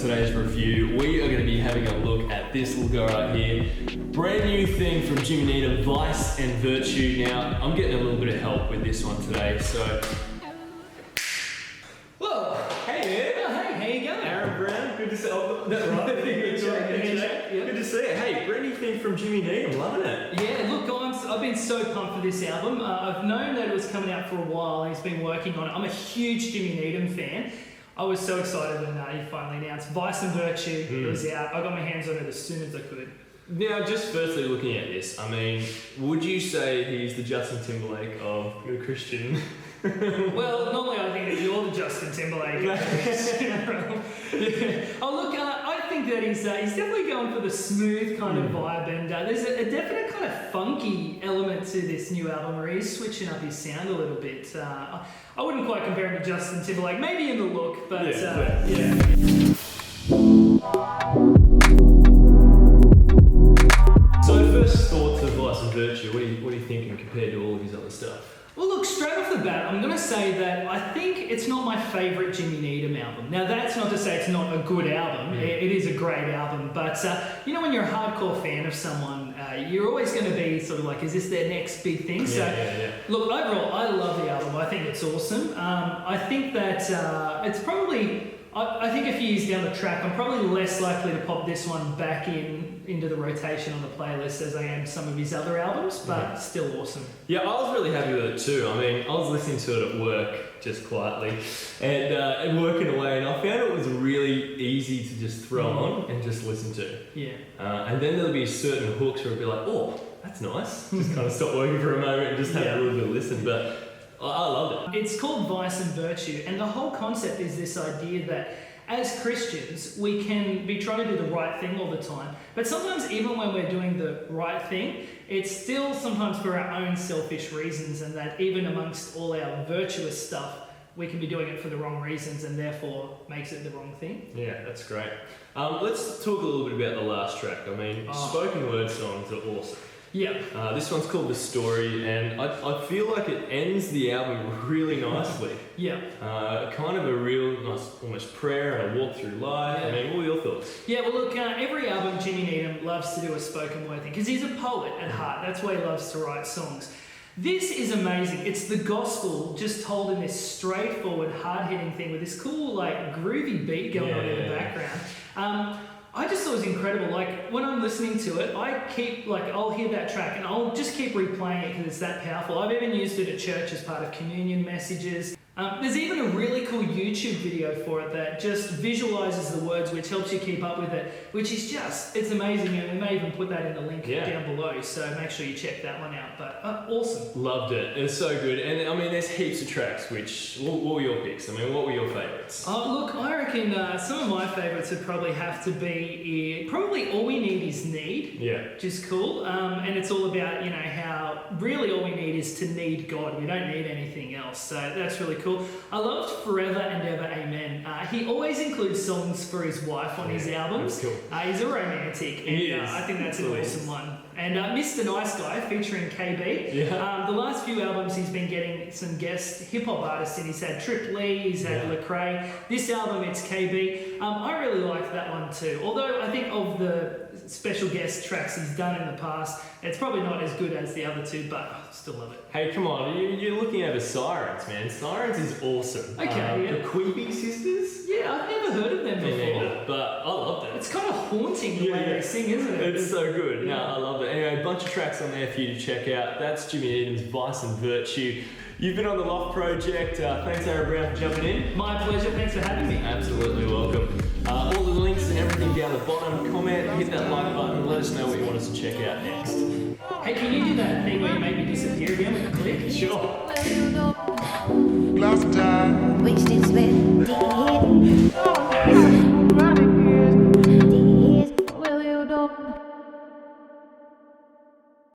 today's review, we are going to be having a look at this little guy right here. Brand new thing from Jimmy Needham, Vice and Virtue. Now, I'm getting a little bit of help with this one today, so... Whoa! Hey man! Oh, hey, how you going? Aaron Brown, good to see you. Oh, that's right. Good to see you. Hey, brand new thing from Jimmy Needham, loving it. Yeah, look guys, I've been so pumped for this album. I've known that it was coming out for a while and he's been working on it. I'm a huge Jimmy Needham fan. I was so excited when he finally announced Vice and Virtue. It was out. I got my hands on it as soon as I could. Now, just firstly looking at this, I mean, would you say he's the Justin Timberlake of the Christian? Well, normally I think that you're the Justin Timberlake. Oh look, I think that he's definitely going for the smooth kind of vibe, and there's a definite kind of funky element to this new album where he's switching up his sound a little bit. I wouldn't quite compare him to Justin Timberlake, maybe in the look, but yeah. So first thoughts of Vice and Virtue, what are you thinking compared to all of his other stuff? Well, look, straight off the bat, I'm going to say that I think it's not my favourite Jimmy Needham album. Now, that's not to say it's not a good album. It is a great album. But, you know, when you're a hardcore fan of someone, you're always going to be sort of like, is this their next big thing? Look, overall, I love the album. I think it's awesome. I think that it's probably... I think a few years down the track, I'm probably less likely to pop this one back into the rotation on the playlist as I am some of his other albums, but still awesome. Yeah, I was really happy with it too. I mean, I was listening to it at work, just quietly, and working away, and I found it was really easy to just throw on and just listen to. Yeah. And then there'll be certain hooks where it'll be like, oh, that's nice. Just kind of stop working for a moment and just have a little bit of listen, but... I loved it. It's called Vice and Virtue, and the whole concept is this idea that as Christians, we can be trying to do the right thing all the time, but sometimes even when we're doing the right thing, it's still sometimes for our own selfish reasons, and that even amongst all our virtuous stuff, we can be doing it for the wrong reasons and therefore makes it the wrong thing. Yeah, that's great. Let's talk a little bit about the last track. I mean, spoken word songs are awesome. Yeah. This one's called The Story, and I feel like it ends the album really nicely. Yeah. Kind of a real nice, almost prayer and a walk through life. I mean, what are your thoughts? Yeah, well look, every album Jimmy Needham loves to do a spoken word thing, because he's a poet at heart. That's why he loves to write songs. This is amazing. It's the gospel just told in this straightforward, hard-hitting thing with this cool, like, groovy beat going on in the background. I just thought it was incredible. Like, when I'm listening to it, I'll hear that track and I'll just keep replaying it because it's that powerful. I've even used it at church as part of communion messages. There's even a really cool YouTube video for it that just visualizes the words, which helps you keep up with it, which is it's amazing. And we may even put that in the link down below, so make sure you check that one out. But awesome. Loved it. It's so good. And I mean, there's heaps of tracks, what were your picks? I mean, what were your favourites? Oh, look, I reckon some of my favourites would probably have to be probably All We Need Is Need, which is cool. And it's all about, you know, how really all we need is to need God. We don't need anything else. So that's really cool. I loved Forever and Ever Amen. He always includes songs for his wife on his albums. That's cool. He's a romantic, and I think that's an awesome one. And Mr. Nice Guy featuring KB. The last few albums he's been getting some guest hip-hop artists in. He's had Trip Lee, he's had Lecrae. This album, it's KB. I really liked that one too. Although I think of the special guest tracks he's done in the past, it's probably not as good as the other two, but I still love it. Hey, come on, you're looking over Sirens, man. Sirens is awesome. Okay, The Queeby Sisters? Yeah, I've never heard of them before. But I loved it. It's kind of haunting the way they sing, isn't it? It's so good. No, I love it. Anyway, a bunch of tracks on there for you to check out. That's Jimmy Needham's Vice and Virtue. You've been on the Loft project. Thanks, Aaron Brown, for jumping in. My pleasure. Thanks for having me. Absolutely welcome. All the links and everything down the bottom. Comment, hit that like button, let us know what you want us to check out next. Hey, can you do that thing where you make me disappear again with a click? Sure. Lost time. Wasted sweat.